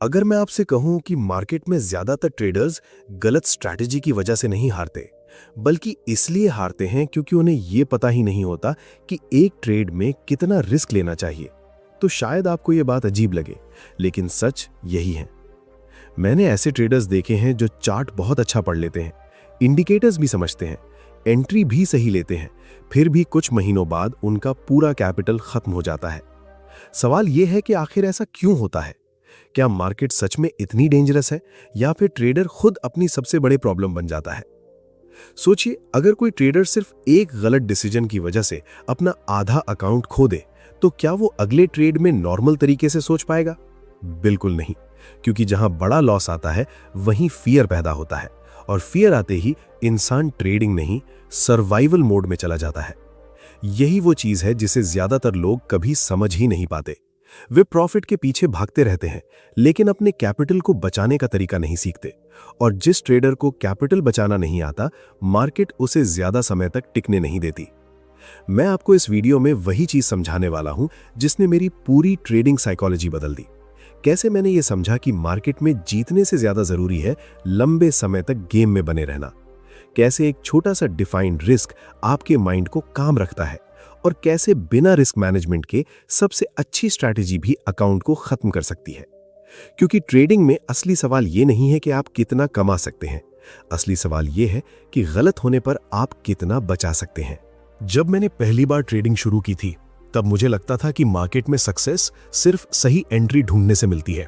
अगर मैं आपसे कहूं कि मार्केट में ज्यादातर ट्रेडर्स गलत स्ट्रैटेजी की वजह से नहीं हारते, बल्कि इसलिए हारते हैं क्योंकि उन्हें यह पता ही नहीं होता कि एक ट्रेड में कितना रिस्क लेना चाहिए, तो शायद आपको यह बात अजीब लगे, लेकिन सच यही है। मैंने ऐसे ट्रेडर्स देखे हैं जो चार्ट बहुत अच्छा पढ़ लेते हैं, इंडिकेटर्स भी समझते हैं, एंट्री भी सही लेते हैं, फिर भी कुछ महीनों बाद उनका पूरा कैपिटल खत्म हो जाता है। सवाल यह है कि आखिर ऐसा क्यों होता है? क्या मार्केट सच में इतनी डेंजरस है या फिर ट्रेडर खुद अपनी सबसे बड़े प्रॉब्लम बन जाता है? सोचिए, अगर कोई ट्रेडर सिर्फ एक गलत डिसीजन की वजह से अपना आधा अकाउंट खो दे, तो क्या वो अगले ट्रेड में नॉर्मल तरीके से सोच पाएगा? बिल्कुल नहीं, क्योंकि जहां बड़ा लॉस आता है वहीं फियर पैदा होता है, और फियर आते ही इंसान ट्रेडिंग नहीं, सर्वाइवल मोड में चला जाता है। यही वो चीज है जिसे ज्यादातर लोग कभी समझ ही नहीं पाते। वे प्रॉफिट के पीछे भागते रहते हैं, लेकिन अपने कैपिटल को बचाने का तरीका नहीं सीखते, और जिस ट्रेडर को कैपिटल बचाना नहीं आता, मार्केट उसे ज्यादा समय तक टिकने नहीं देती। मैं आपको इस वीडियो में वही चीज समझाने वाला हूं जिसने मेरी पूरी ट्रेडिंग साइकोलॉजी बदल दी। कैसे मैंने ये समझा कि मार्केट में जीतने से ज्यादा जरूरी है लंबे समय तक गेम में बने रहना। कैसे एक छोटा सा डिफाइंड रिस्क आपके माइंड को काम रखता है, और कैसे बिना रिस्क मैनेजमेंट के सबसे अच्छी स्ट्रैटेजी भी अकाउंट को खत्म कर सकती है। क्योंकि ट्रेडिंग में असली सवाल यह नहीं है कि आप कितना कमा सकते हैं, असली सवाल यह है कि गलत होने पर आप कितना बचा सकते हैं। जब मैंने पहली बार ट्रेडिंग शुरू की थी, तब मुझे लगता था कि मार्केट में सक्सेस सिर्फ सही एंट्री ढूंढने से मिलती है।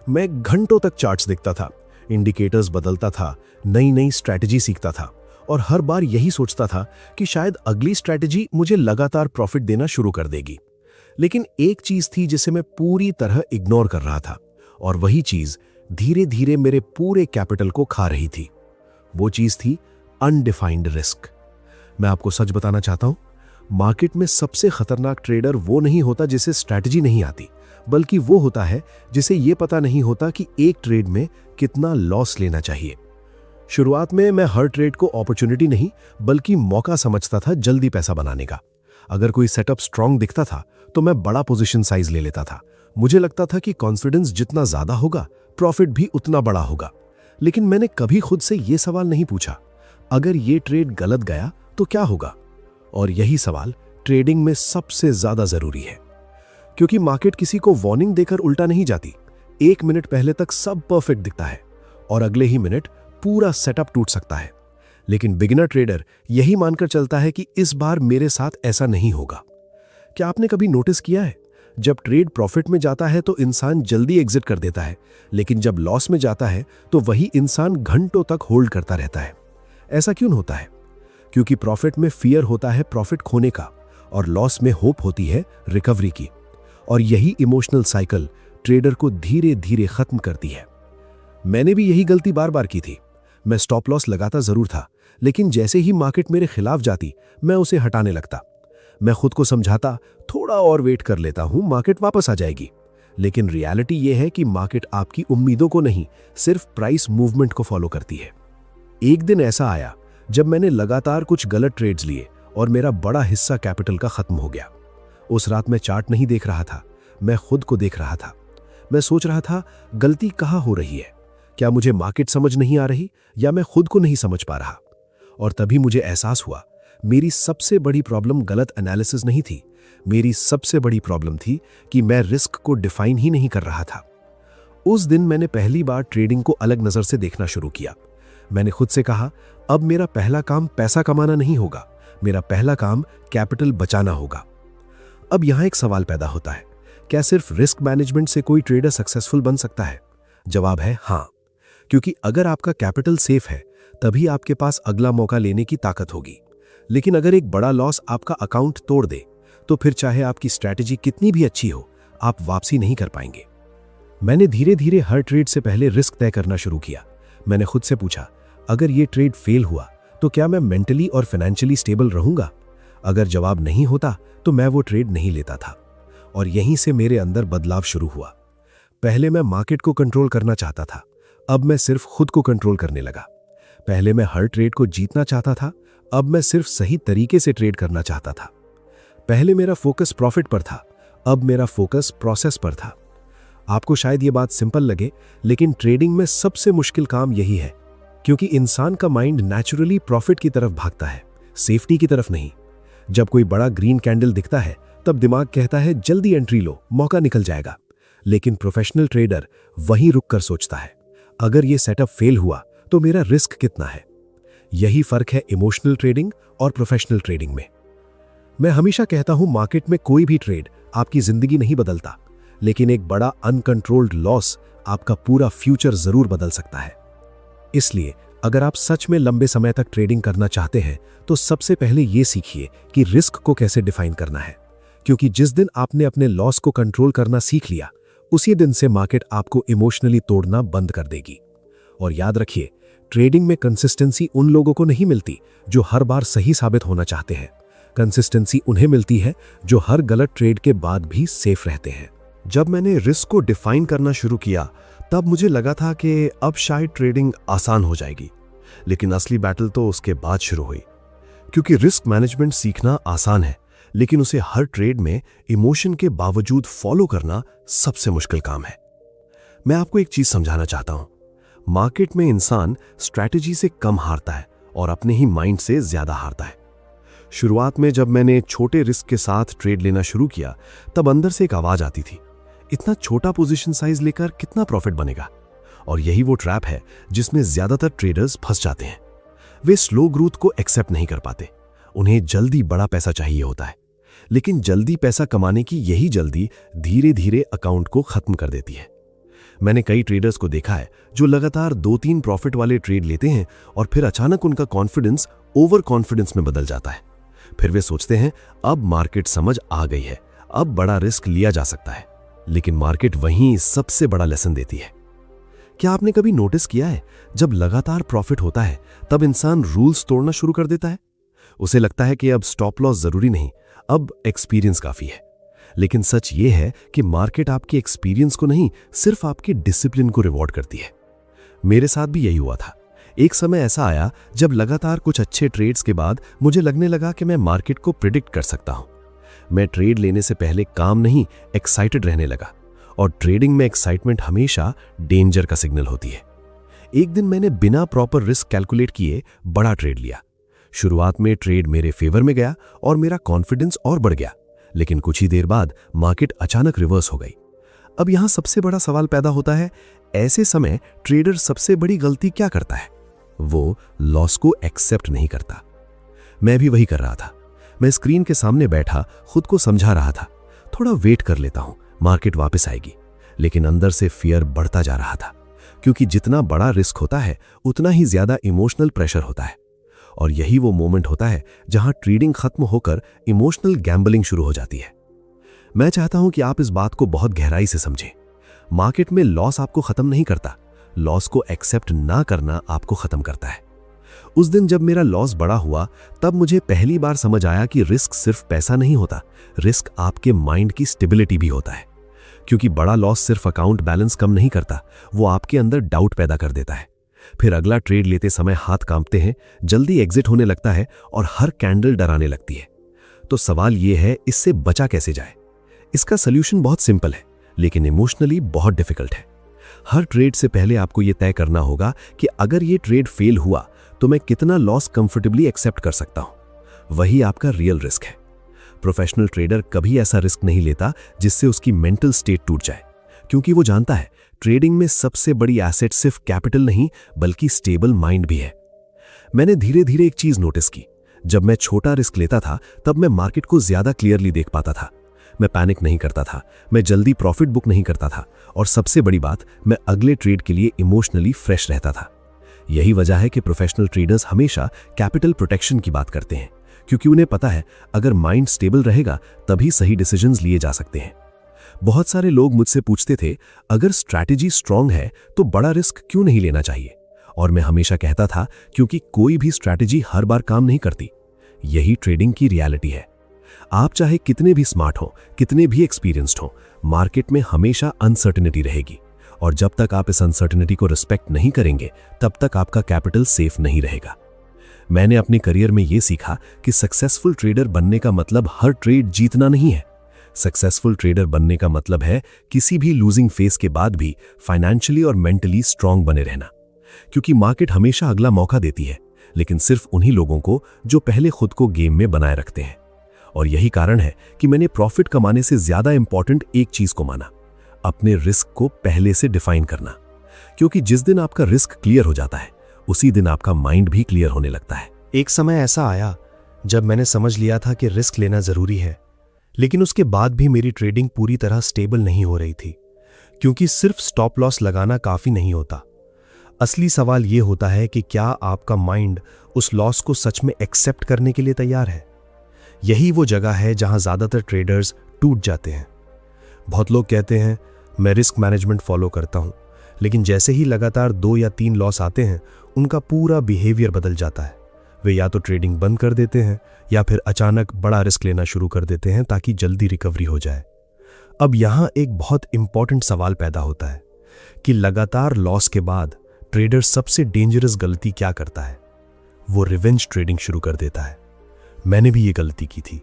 मैं घंटों तक चार्ट्स देखता था, इंडिकेटर्स बदलता था, नई नई स्ट्रैटेजी सीखता था, और हर बार यही सोचता था कि शायद अगली स्ट्रैटेजी मुझे लगातार प्रॉफिट देना शुरू कर देगी। लेकिन एक चीज थी जिसे मैं पूरी तरह इग्नोर कर रहा था, और वही चीज धीरे धीरे मेरे पूरे कैपिटल को खा रही थी। वो चीज थी अनडिफाइंड रिस्क। मैं आपको सच बताना चाहता हूं, मार्केट में सबसे खतरनाक ट्रेडर वो नहीं होता जिसे स्ट्रैटेजी नहीं आती, बल्कि वो होता है जिसे यह पता नहीं होता कि एक ट्रेड में कितना लॉस लेना चाहिए। शुरुआत में मैं हर ट्रेड को अपॉर्चुनिटी नहीं बल्कि मौका समझता था जल्दी पैसा बनाने का। अगर कोई सेटअप स्ट्रांग दिखता था तो मैं बड़ा पोजीशन साइज ले लेता था। मुझे लगता था कि कॉन्फिडेंस जितना ज्यादा होगा, प्रॉफिट भी उतना बड़ा होगा। लेकिन मैंने कभी खुद से यह सवाल नहीं पूछा, अगर ये ट्रेड गलत गया तो क्या होगा? और यही सवाल ट्रेडिंग में सबसे ज्यादा जरूरी है, क्योंकि मार्केट किसी को वार्निंग देकर उल्टा नहीं जाती। 1 मिनट पहले तक सब परफेक्ट दिखता है, और अगले ही मिनट पूरा सेटअप टूट सकता है। लेकिन बिगिनर ट्रेडर यही मानकर चलता है कि इस बार मेरे साथ ऐसा नहीं होगा। क्या आपने कभी नोटिस किया है, जब ट्रेड प्रॉफिट में जाता है तो इंसान जल्दी एग्जिट कर देता है, लेकिन जब लॉस में जाता है तो वही इंसान घंटों तक होल्ड करता रहता है? ऐसा क्यों होता है? क्योंकि प्रॉफिट में फियर होता है प्रॉफिट खोने का, और लॉस में होप होती है रिकवरी की। और यही इमोशनल साइकिल ट्रेडर को धीरे धीरे खत्म करती है। मैंने भी यही गलती बार बार की थी। मैं स्टॉप लॉस लगाता जरूर था, लेकिन जैसे ही मार्केट मेरे खिलाफ जाती, मैं उसे हटाने लगता। मैं खुद को समझाता, थोड़ा और वेट कर लेता हूं, मार्केट वापस आ जाएगी। लेकिन रियलिटी यह है कि मार्केट आपकी उम्मीदों को नहीं, सिर्फ प्राइस मूवमेंट को फॉलो करती है। एक दिन ऐसा आया जब मैंने लगातार कुछ गलत ट्रेड्स लिए और मेरा बड़ा हिस्सा कैपिटल का खत्म हो गया। उस रात मैं चार्ट नहीं देख रहा था, मैं खुद को देख रहा था। मैं सोच रहा था, गलती कहां हो रही है? क्या मुझे मार्केट समझ नहीं आ रही, या मैं खुद को नहीं समझ पा रहा? और तभी मुझे एहसास हुआ, मेरी सबसे बड़ी प्रॉब्लम गलत एनालिसिस नहीं थी। मेरी सबसे बड़ी प्रॉब्लम थी कि मैं रिस्क को डिफाइन ही नहीं कर रहा था। उस दिन मैंने पहली बार ट्रेडिंग को अलग नजर से देखना शुरू किया। मैंने खुद से कहा, अब मेरा पहला काम पैसा कमाना नहीं होगा, मेरा पहला काम कैपिटल बचाना होगा। अब यहां एक सवाल पैदा होता है, क्या सिर्फ रिस्क मैनेजमेंट से कोई ट्रेडर सक्सेसफुल बन सकता है? जवाब है हाँ, क्योंकि अगर आपका कैपिटल सेफ है, तभी आपके पास अगला मौका लेने की ताकत होगी। लेकिन अगर एक बड़ा लॉस आपका अकाउंट तोड़ दे, तो फिर चाहे आपकी स्ट्रैटेजी कितनी भी अच्छी हो, आप वापसी नहीं कर पाएंगे। मैंने धीरे धीरे हर ट्रेड से पहले रिस्क तय करना शुरू किया। मैंने खुद से पूछा, अगर ये ट्रेड फेल हुआ तो क्या मैं मेंटली और फाइनेंशियली स्टेबल रहूंगा? अगर जवाब नहीं होता तो मैं वो ट्रेड नहीं लेता था। और यहीं से मेरे अंदर बदलाव शुरू हुआ। पहले मैं मार्केट को कंट्रोल करना चाहता था, अब मैं सिर्फ खुद को कंट्रोल करने लगा। पहले मैं हर ट्रेड को जीतना चाहता था, अब मैं सिर्फ सही तरीके से ट्रेड करना चाहता था। पहले मेरा फोकस प्रॉफिट पर था, अब मेरा फोकस प्रोसेस पर था। आपको शायद ये बात सिंपल लगे, लेकिन ट्रेडिंग में सबसे मुश्किल काम यही है, क्योंकि इंसान का माइंड नेचुरली प्रॉफिट की तरफ भागता है, सेफ्टी की तरफ नहीं। जब कोई बड़ा ग्रीन कैंडल दिखता है तब दिमाग कहता है जल्दी एंट्री लो, मौका निकल जाएगा। लेकिन प्रोफेशनल ट्रेडर वहीं रुककर सोचता है, अगर ये सेटअप फेल हुआ तो मेरा रिस्क कितना है। यही फर्क है इमोशनल ट्रेडिंग और प्रोफेशनल ट्रेडिंग में। मैं हमेशा कहता हूं, मार्केट में कोई भी ट्रेड आपकी जिंदगी नहीं बदलता, लेकिन एक बड़ा अनकंट्रोल्ड लॉस आपका पूरा फ्यूचर जरूर बदल सकता है। इसलिए अगर आप सच में लंबे समय तक ट्रेडिंग करना चाहते हैं तो सबसे पहले यह सीखिए कि रिस्क को कैसे डिफाइन करना है, क्योंकि जिस दिन आपने अपने लॉस को कंट्रोल करना सीख लिया, उसी दिन से मार्केट आपको इमोशनली तोड़ना बंद कर देगी। और याद रखिए, ट्रेडिंग में कंसिस्टेंसी उन लोगों को नहीं मिलती जो हर बार सही साबित होना चाहते हैं। कंसिस्टेंसी उन्हें मिलती है जो हर गलत ट्रेड के बाद भी सेफ रहते हैं। जब मैंने रिस्क को डिफाइन करना शुरू किया तब मुझे लगा था कि अब शायद ट्रेडिंग आसान हो जाएगी, लेकिन असली बैटल तो उसके बाद शुरू हुई। क्योंकि रिस्क मैनेजमेंट सीखना आसान है, लेकिन उसे हर ट्रेड में इमोशन के बावजूद फॉलो करना सबसे मुश्किल काम है। मैं आपको एक चीज समझाना चाहता हूं, मार्केट में इंसान स्ट्रैटेजी से कम हारता है और अपने ही माइंड से ज्यादा हारता है। शुरुआत में जब मैंने छोटे रिस्क के साथ ट्रेड लेना शुरू किया तब अंदर से एक आवाज आती थी, इतना छोटा पोजीशन साइज लेकर कितना प्रॉफिट बनेगा। और यही वो ट्रैप है जिसमें ज्यादातर ट्रेडर्स फंस जाते हैं। वे स्लो ग्रोथ को एक्सेप्ट नहीं कर पाते, उन्हें जल्दी बड़ा पैसा चाहिए होता है। लेकिन जल्दी पैसा कमाने की यही जल्दी धीरे धीरे अकाउंट को खत्म कर देती है। मैंने कई ट्रेडर्स को देखा है जो लगातार 2-3 प्रॉफिट वाले ट्रेड लेते हैं और फिर अचानक उनका कॉन्फिडेंस ओवर कॉन्फिडेंस में बदल जाता है। फिर वे सोचते हैं अब मार्केट समझ आ गई है, अब बड़ा रिस्क लिया जा सकता है। लेकिन मार्केट वहीं सबसे बड़ा लेसन देती है। क्या आपने कभी नोटिस किया है, जब लगातार प्रॉफिट होता है तब इंसान रूल्स तोड़ना शुरू कर देता है। उसे लगता है कि अब स्टॉप लॉस जरूरी नहीं, अब एक्सपीरियंस काफी है। लेकिन सच ये है कि मार्केट आपके एक्सपीरियंस को नहीं, सिर्फ आपके डिसिप्लिन को रिवॉर्ड करती है। मेरे साथ भी यही हुआ था। एक समय ऐसा आया जब लगातार कुछ अच्छे ट्रेड्स के बाद मुझे लगने लगा कि मैं मार्केट को प्रिडिक्ट कर सकता हूं। मैं ट्रेड लेने से पहले काम नहीं, एक्साइटेड रहने लगा। और ट्रेडिंग में एक्साइटमेंट हमेशा डेंजर का सिग्नल होती है। एक दिन मैंने बिना प्रॉपर रिस्क कैलकुलेट किए बड़ा ट्रेड लिया। शुरुआत में ट्रेड मेरे फेवर में गया और मेरा कॉन्फिडेंस और बढ़ गया, लेकिन कुछ ही देर बाद मार्केट अचानक रिवर्स हो गई। अब यहां सबसे बड़ा सवाल पैदा होता है, ऐसे समय ट्रेडर सबसे बड़ी गलती क्या करता है? वो लॉस को एक्सेप्ट नहीं करता। मैं भी वही कर रहा था। मैं स्क्रीन के सामने बैठा खुद को समझा रहा था, थोड़ा वेट कर लेता हूं, मार्केट वापस आएगी। लेकिन अंदर से फियर बढ़ता जा रहा था, क्योंकि जितना बड़ा रिस्क होता है उतना ही ज्यादा इमोशनल प्रेशर होता है। और यही वो मोमेंट होता है जहां ट्रेडिंग खत्म होकर इमोशनल गैम्बलिंग शुरू हो जाती है। मैं चाहता हूं कि आप इस बात को बहुत गहराई से समझें। मार्केट में लॉस आपको खत्म नहीं करता, लॉस को एक्सेप्ट ना करना आपको खत्म करता है। उस दिन जब मेरा लॉस बड़ा हुआ तब मुझे पहली बार समझ आया कि रिस्क सिर्फ पैसा नहीं होता, रिस्क आपके माइंड की स्टेबिलिटी भी होता है। क्योंकि बड़ा लॉस सिर्फ अकाउंट बैलेंस कम नहीं करता, वो आपके अंदर डाउट पैदा कर देता है। फिर अगला ट्रेड लेते समय हाथ कांपते हैं, जल्दी एग्जिट होने लगता है और हर कैंडल डराने लगती है। तो सवाल यह है, इससे बचा कैसे जाए? इसका सल्यूशन बहुत सिंपल है, लेकिन इमोशनली बहुत डिफिकल्ट है। हर ट्रेड से पहले आपको यह तय करना होगा कि अगर ये ट्रेड फेल हुआ तो मैं कितना लॉस कंफर्टेबली एक्सेप्ट कर सकता हूं। वही आपका रियल रिस्क है। प्रोफेशनल ट्रेडर कभी ऐसा रिस्क नहीं लेता जिससे उसकी मेंटल स्टेट टूट जाए, क्योंकि वो जानता है ट्रेडिंग में सबसे बड़ी एसेट सिर्फ कैपिटल नहीं बल्कि स्टेबल माइंड भी है। मैंने धीरे धीरे एक चीज नोटिस की, जब मैं छोटा रिस्क लेता था तब मैं मार्केट को ज्यादा क्लियरली देख पाता था। मैं पैनिक नहीं करता था, मैं जल्दी प्रॉफिट बुक नहीं करता था, और सबसे बड़ी बात, मैं अगले ट्रेड के लिए इमोशनली फ्रेश रहता था। यही वजह है कि प्रोफेशनल ट्रेडर्स हमेशा कैपिटल प्रोटेक्शन की बात करते हैं, क्योंकि उन्हें पता है अगर माइंड स्टेबल रहेगा तभी सही डिसीजंस लिए जा सकते हैं। बहुत सारे लोग मुझसे पूछते थे, अगर स्ट्रैटेजी स्ट्रांग है तो बड़ा रिस्क क्यों नहीं लेना चाहिए? और मैं हमेशा कहता था, क्योंकि कोई भी स्ट्रैटेजी हर बार काम नहीं करती। यही ट्रेडिंग की रियलिटी है। आप चाहे कितने भी स्मार्ट हो, कितने भी एक्सपीरियंस्ड हो, मार्केट में हमेशा अनसर्टेनिटी रहेगी। और जब तक आप इस अनसर्टेनिटी को रिस्पेक्ट नहीं करेंगे तब तक आपका कैपिटल सेफ नहीं रहेगा। मैंने अपने करियर में यह सीखा कि सक्सेसफुल ट्रेडर बनने का मतलब हर ट्रेड जीतना नहीं है। सक्सेसफुल ट्रेडर बनने का मतलब है किसी भी लूजिंग फेस के बाद भी फाइनेंशियली और मेंटली स्ट्रांग बने रहना, क्योंकि मार्केट हमेशा अगला मौका देती है, लेकिन सिर्फ उन्हीं लोगों को जो पहले खुद को गेम में बनाए रखते हैं। और यही कारण है कि मैंने प्रॉफिट कमाने से ज्यादा इंपॉर्टेंट एक चीज को माना, अपने रिस्क को पहले से डिफाइन करना। क्योंकि जिस दिन आपका रिस्क क्लियर हो जाता है, उसी दिन आपका माइंड भी क्लियर होने लगता है। एक समय ऐसा आया जब मैंने समझ लिया था कि रिस्क लेना जरूरी है, लेकिन उसके बाद भी मेरी ट्रेडिंग पूरी तरह स्टेबल नहीं हो रही थी, क्योंकि सिर्फ स्टॉप लॉस लगाना काफी नहीं होता। असली सवाल यह होता है कि क्या आपका माइंड उस लॉस को सच में एक्सेप्ट करने के लिए तैयार है। यही वो जगह है जहां ज्यादातर ट्रेडर्स टूट जाते हैं। बहुत लोग कहते हैं मैं रिस्क मैनेजमेंट फॉलो करता हूं, लेकिन जैसे ही लगातार 2 या 3 लॉस आते हैं, उनका पूरा बिहेवियर बदल जाता है। वे या तो ट्रेडिंग बंद कर देते हैं या फिर अचानक बड़ा रिस्क लेना शुरू कर देते हैं ताकि जल्दी रिकवरी हो जाए। अब यहां एक बहुत इंपॉर्टेंट सवाल पैदा होता है कि लगातार लॉस के बाद ट्रेडर सबसे डेंजरस गलती क्या करता है। वो रिवेंज ट्रेडिंग शुरू कर देता है। मैंने भी ये गलती की थी।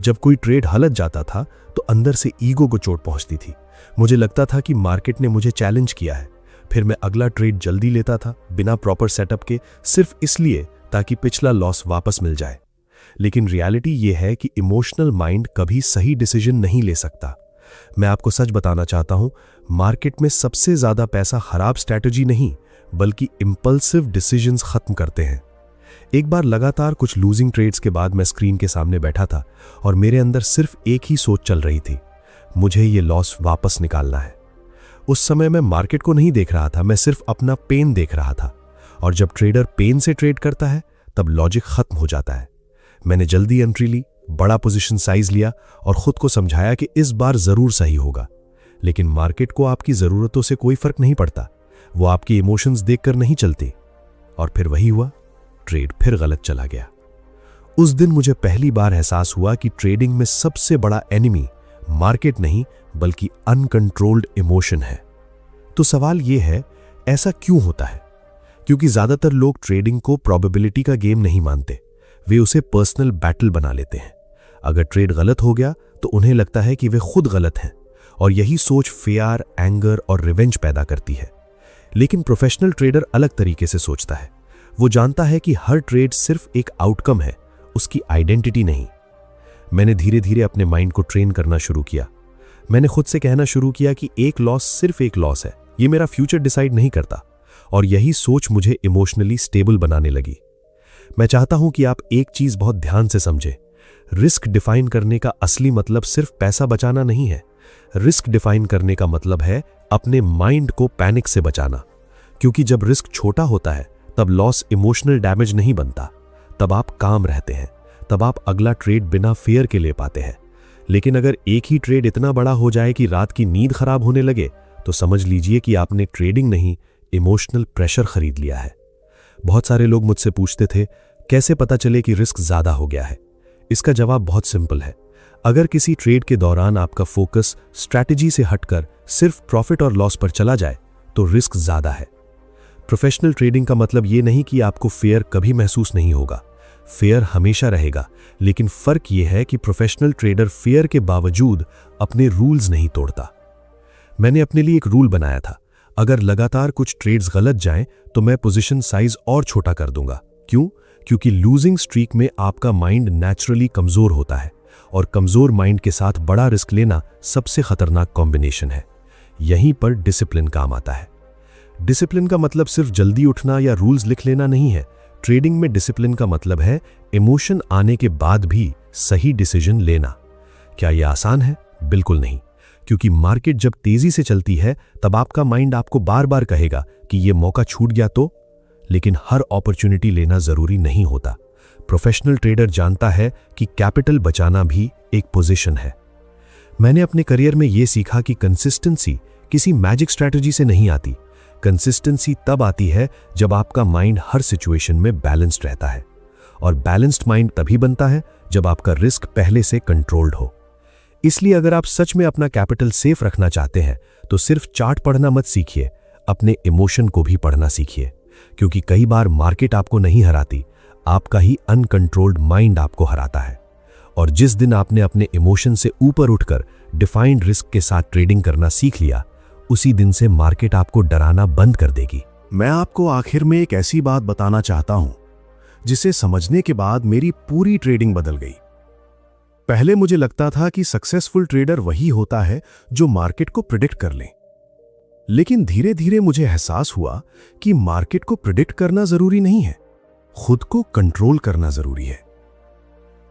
जब कोई ट्रेड हलत जाता था तो अंदर से ईगो को चोट पहुंचती थी। मुझे लगता था कि मार्केट ने मुझे चैलेंज किया है। फिर मैं अगला ट्रेड जल्दी लेता था, बिना प्रॉपर सेटअप के, सिर्फ इसलिए ताकि पिछला लॉस वापस मिल जाए। लेकिन रियलिटी ये है कि इमोशनल माइंड कभी सही डिसीजन नहीं ले सकता। मैं आपको सच बताना चाहता हूं, मार्केट में सबसे ज्यादा पैसा खराब स्ट्रैटेजी नहीं, बल्कि इंपल्सिव डिसीजंस खत्म करते हैं। एक बार लगातार कुछ लूजिंग ट्रेड्स के बाद मैं स्क्रीन के सामने बैठा था और मेरे अंदर सिर्फ एक ही सोच चल रही थी, मुझे ये लॉस वापस निकालना है। उस समय मैं मार्केट को नहीं देख रहा था, मैं सिर्फ अपना पेन देख रहा था। और जब ट्रेडर पेन से ट्रेड करता है तब लॉजिक खत्म हो जाता है। मैंने जल्दी एंट्री ली, बड़ा पोजीशन साइज लिया और खुद को समझाया कि इस बार जरूर सही होगा। लेकिन मार्केट को आपकी जरूरतों से कोई फर्क नहीं पड़ता, वो आपकी इमोशंस देखकर नहीं चलती। और फिर वही हुआ, ट्रेड फिर गलत चला गया। उस दिन मुझे पहली बार एहसास हुआ कि ट्रेडिंग में सबसे बड़ा एनिमी मार्केट नहीं बल्कि अनकंट्रोल्ड इमोशन है। तो सवाल यह है, ऐसा क्यों होता है? क्योंकि ज्यादातर लोग ट्रेडिंग को प्रोबेबिलिटी का गेम नहीं मानते, वे उसे पर्सनल बैटल बना लेते हैं। अगर ट्रेड गलत हो गया तो उन्हें लगता है कि वे खुद गलत हैं, और यही सोच फियर, एंगर और रिवेंज पैदा करती है। लेकिन प्रोफेशनल ट्रेडर अलग तरीके से सोचता है। वो जानता है कि हर ट्रेड सिर्फ एक आउटकम है, उसकी आइडेंटिटी नहीं। मैंने धीरे धीरे अपने माइंड को ट्रेन करना शुरू किया। मैंने खुद से कहना शुरू किया कि एक लॉस सिर्फ एक लॉस है, ये मेरा फ्यूचर डिसाइड नहीं करता। और यही सोच मुझे इमोशनली स्टेबल बनाने लगी। मैं चाहता हूं कि आप एक चीज बहुत ध्यान से समझें। रिस्क डिफाइन करने का असली मतलब सिर्फ पैसा बचाना नहीं है। रिस्क डिफाइन करने का मतलब है अपने माइंड को पैनिक से बचाना। क्योंकि जब रिस्क छोटा होता है तब लॉस इमोशनल डैमेज नहीं बनता, तब आप काम रहते हैं, तब आप अगला ट्रेड बिना फियर के ले पाते हैं। लेकिन अगर एक ही ट्रेड इतना बड़ा हो जाए कि रात की नींद खराब होने लगे, तो समझ लीजिए कि आपने ट्रेडिंग नहीं, इमोशनल प्रेशर खरीद लिया है। बहुत सारे लोग मुझसे पूछते थे, कैसे पता चले कि रिस्क ज्यादा हो गया है? इसका जवाब बहुत सिंपल है। अगर किसी ट्रेड के दौरान आपका फोकस स्ट्रैटेजी से हटकर सिर्फ प्रॉफिट और लॉस पर चला जाए, तो रिस्क ज्यादा है। प्रोफेशनल ट्रेडिंग का मतलब यह नहीं कि आपको फेयर कभी महसूस नहीं होगा। फेयर हमेशा रहेगा, लेकिन फर्क यह है कि प्रोफेशनल ट्रेडर फेयर के बावजूद अपने रूल्स नहीं तोड़ता। मैंने अपने लिए एक रूल बनाया था, अगर लगातार कुछ ट्रेड्स गलत जाएं तो मैं पोजीशन साइज और छोटा कर दूंगा। क्यों? क्योंकि लूजिंग स्ट्रीक में आपका माइंड नेचुरली कमजोर होता है, और कमजोर माइंड के साथ बड़ा रिस्क लेना सबसे खतरनाक कॉम्बिनेशन है। यहीं पर डिसिप्लिन काम आता है। डिसिप्लिन का मतलब सिर्फ जल्दी उठना या रूल्स लिख लेना नहीं है। ट्रेडिंग में डिसिप्लिन का मतलब है इमोशन आने के बाद भी सही डिसीजन लेना। क्या यह आसान है? बिल्कुल नहीं, क्योंकि मार्केट जब तेजी से चलती है तब आपका माइंड आपको बार बार कहेगा कि यह मौका छूट गया तो। लेकिन हर अपॉर्चुनिटी लेना जरूरी नहीं होता। प्रोफेशनल ट्रेडर जानता है कि कैपिटल बचाना भी एक पोजीशन है। मैंने अपने करियर में यह सीखा कि कंसिस्टेंसी किसी मैजिक स्ट्रैटेजी से नहीं आती। कंसिस्टेंसी तब आती है जब आपका माइंड हर सिचुएशन में बैलेंस्ड रहता है, और बैलेंस्ड माइंड तभी बनता है जब आपका रिस्क पहले से कंट्रोल्ड हो। इसलिए अगर आप सच में अपना कैपिटल सेफ रखना चाहते हैं तो सिर्फ चार्ट पढ़ना मत सीखिए, अपने इमोशन को भी पढ़ना सीखिए। क्योंकि कई बार मार्केट आपको नहीं हराती, आपका ही अनकंट्रोल्ड माइंड आपको हराता है। और जिस दिन आपने अपने इमोशन से ऊपर उठकर डिफाइंड रिस्क के साथ ट्रेडिंग करना सीख लिया, उसी दिन से मार्केट आपको डराना बंद कर देगी। मैं आपको आखिर में एक ऐसी बात बताना चाहता हूं जिसे समझने के बाद मेरी पूरी ट्रेडिंग बदल गई। पहले मुझे लगता था कि सक्सेसफुल ट्रेडर वही होता है जो मार्केट को प्रिडिक्ट कर ले, लेकिन धीरे धीरे मुझे एहसास हुआ कि मार्केट को प्रिडिक्ट करना जरूरी नहीं है, खुद को कंट्रोल करना जरूरी है।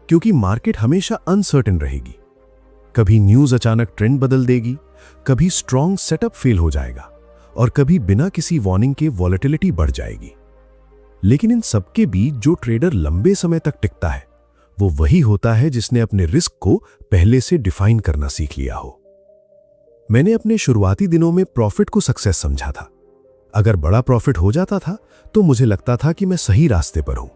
क्योंकि मार्केट हमेशा अनसर्टेन रहेगी। कभी न्यूज अचानक ट्रेंड बदल देगी, कभी स्ट्रॉन्ग सेटअप फेल हो जाएगा और कभी बिना किसी वार्निंग के वॉलेटिलिटी बढ़ जाएगी। लेकिन इन सबके बीच जो ट्रेडर लंबे समय तक टिकता है वो वही होता है जिसने अपने रिस्क को पहले से डिफाइन करना सीख लिया हो। मैंने अपने शुरुआती दिनों में प्रॉफिट को सक्सेस समझा था। अगर बड़ा प्रॉफिट हो जाता था तो मुझे लगता था कि मैं सही रास्ते पर हूं।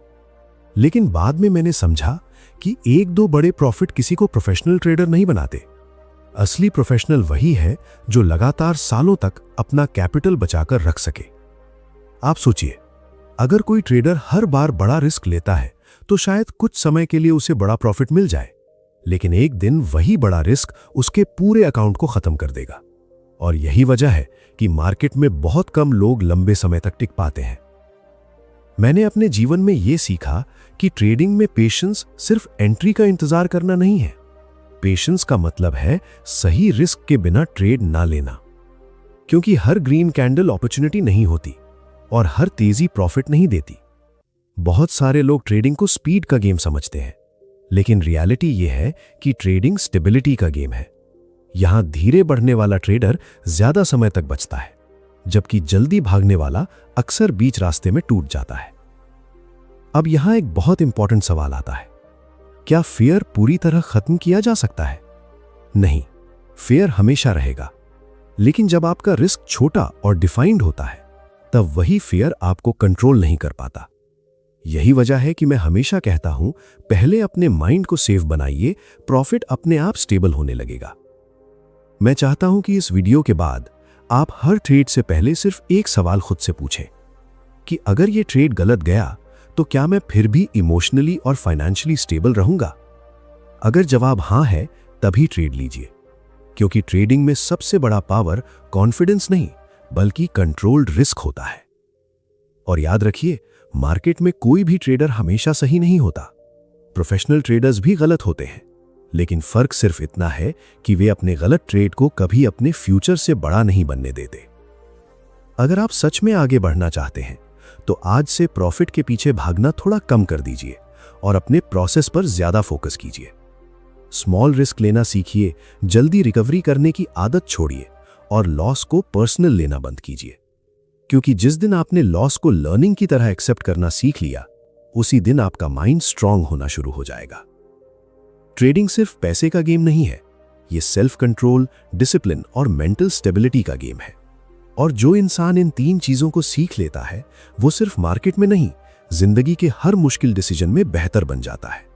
लेकिन बाद में मैंने समझा कि एक दो बड़े प्रॉफिट किसी को प्रोफेशनल ट्रेडर नहीं बनाते। असली प्रोफेशनल वही है जो लगातार सालों तक अपना कैपिटल बचाकर रख सके। आप सोचिए, अगर कोई ट्रेडर हर बार बड़ा रिस्क लेता है तो शायद कुछ समय के लिए उसे बड़ा प्रॉफिट मिल जाए, लेकिन एक दिन वही बड़ा रिस्क उसके पूरे अकाउंट को खत्म कर देगा। और यही वजह है कि मार्केट में बहुत कम लोग लंबे समय तक टिक पाते हैं। मैंने अपने जीवन में यह सीखा कि ट्रेडिंग में पेशेंस सिर्फ एंट्री का इंतजार करना नहीं है। पेशेंस का मतलब है सही रिस्क के बिना ट्रेड ना लेना। क्योंकि हर ग्रीन कैंडल अपॉर्चुनिटी नहीं होती और हर तेजी प्रॉफिट नहीं देती। बहुत सारे लोग ट्रेडिंग को स्पीड का गेम समझते हैं, लेकिन रियलिटी यह है कि ट्रेडिंग स्टेबिलिटी का गेम है। यहां धीरे बढ़ने वाला ट्रेडर ज्यादा समय तक बचता है, जबकि जल्दी भागने वाला अक्सर बीच रास्ते में टूट जाता है। अब यहां एक बहुत इंपॉर्टेंट सवाल आता है, क्या फियर पूरी तरह खत्म किया जा सकता है? नहीं, फियर हमेशा रहेगा, लेकिन जब आपका रिस्क छोटा और डिफाइंड होता है तब वही फियर आपको कंट्रोल नहीं कर पाता। यही वजह है कि मैं हमेशा कहता हूं, पहले अपने माइंड को सेफ बनाइए, प्रॉफिट अपने आप स्टेबल होने लगेगा। मैं चाहता हूं कि इस वीडियो के बाद आप हर ट्रेड से पहले सिर्फ एक सवाल खुद से पूछें कि अगर यह ट्रेड गलत गया तो क्या मैं फिर भी इमोशनली और फाइनेंशियली स्टेबल रहूंगा? अगर जवाब हां है, तभी ट्रेड लीजिए, क्योंकि ट्रेडिंग में सबसे बड़ा पावर कॉन्फिडेंस नहीं बल्कि कंट्रोल्ड रिस्क होता है। और याद रखिए, मार्केट में कोई भी ट्रेडर हमेशा सही नहीं होता। प्रोफेशनल ट्रेडर्स भी गलत होते हैं, लेकिन फर्क सिर्फ इतना है कि वे अपने गलत ट्रेड को कभी अपने फ्यूचर से बड़ा नहीं बनने देते। अगर आप सच में आगे बढ़ना चाहते हैं तो आज से प्रॉफिट के पीछे भागना थोड़ा कम कर दीजिए और अपने प्रोसेस पर ज्यादा फोकस कीजिए। स्मॉल रिस्क लेना सीखिए, जल्दी रिकवरी करने की आदत छोड़िए और लॉस को पर्सनल लेना बंद कीजिए। क्योंकि जिस दिन आपने लॉस को लर्निंग की तरह एक्सेप्ट करना सीख लिया, उसी दिन आपका माइंड स्ट्रांग होना शुरू हो जाएगा। ट्रेडिंग सिर्फ पैसे का गेम नहीं है, यह सेल्फ कंट्रोल, डिसिप्लिन और मेंटल स्टेबिलिटी का गेम है। और जो इंसान इन तीन चीजों को सीख लेता है, वो सिर्फ मार्केट में नहीं, जिंदगी के हर मुश्किल डिसीजन में बेहतर बन जाता है।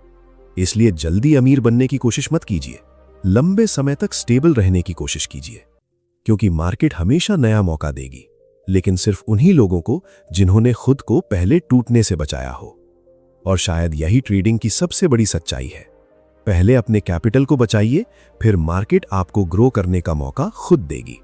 इसलिए जल्दी अमीर बनने की कोशिश मत कीजिए, लंबे समय तक स्टेबल रहने की कोशिश कीजिए। क्योंकि मार्केट हमेशा नया मौका देगी, लेकिन सिर्फ उन्हीं लोगों को जिन्होंने खुद को पहले टूटने से बचाया हो। और शायद यही ट्रेडिंग की सबसे बड़ी सच्चाई है। पहले अपने कैपिटल को बचाइए, फिर मार्केट आपको ग्रो करने का मौका खुद देगी।